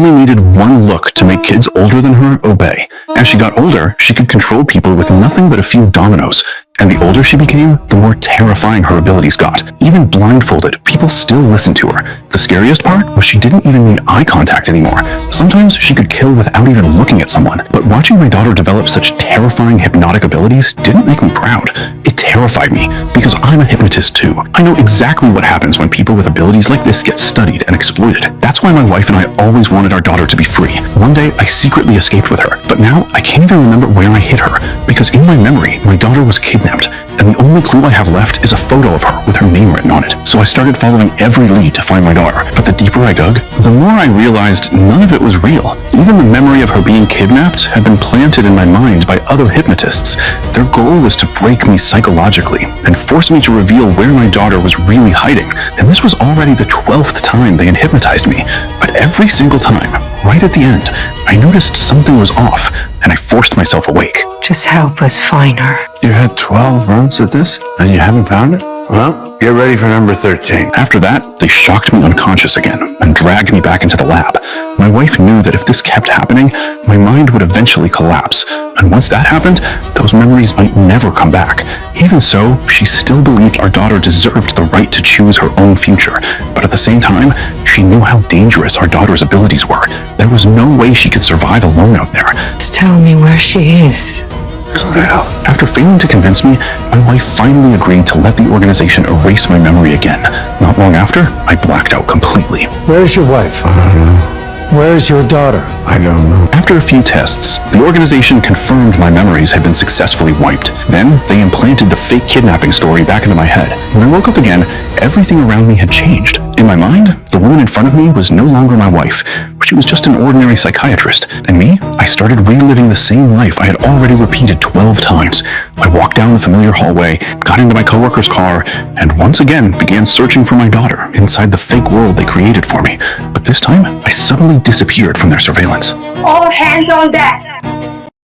only needed one look to make kids older than her obey. As she got older, she could control people with nothing but a few dominoes. And the older she became, the more terrifying her abilities got. Even blindfolded, people still listened to her. The scariest part was she didn't even need eye contact anymore. Sometimes she could kill without even looking at someone. But watching my daughter develop such terrifying hypnotic abilities didn't make me proud. It terrified me, because I'm a hypnotist too. I know exactly what happens when people with abilities like this get studied and exploited. That's why my wife and I always wanted our daughter to be free. One day, I secretly escaped with her, but now I can't even remember where I hid her, because in my memory, my daughter was kidnapped, and the only clue I have left is a photo of her with her name written on it. So I started following every lead to find my daughter, but the deeper I dug, the more I realized none of it was real. Even the memory of her being kidnapped had been planted in my mind by other hypnotists. Their goal was to break me psychologically and force me to reveal where my daughter was really hiding. And this was already the 12th time they had hypnotized me. But every single time, right at the end, I noticed something was off, and I forced myself awake. Just help us find her. You had 12 runs at this, and you haven't found it? Well, get ready for number 13. After that, they shocked me unconscious again and dragged me back into the lab. My wife knew that if this kept happening, my mind would eventually collapse. And once that happened, those memories might never come back. Even so, she still believed our daughter deserved the right to choose her own future. But at the same time, she knew how dangerous our daughter's abilities were. There was no way she could survive alone out there. Just tell me where she is. Go to hell. After failing to convince me, my wife finally agreed to let the organization erase my memory again. Not long after, I blacked out completely. Where's your wife? I don't know. Where's your daughter? I don't know. After a few tests, the organization confirmed my memories had been successfully wiped. Then, they implanted the fake kidnapping story back into my head. When I woke up again, everything around me had changed. In my mind, the woman in front of me was no longer my wife. She was just an ordinary psychiatrist. And me, I started reliving the same life I had already repeated 12 times. I walked down the familiar hallway, got into my coworker's car, and once again began searching for my daughter inside the fake world they created for me. But this time, I suddenly disappeared from their surveillance. All hands on deck.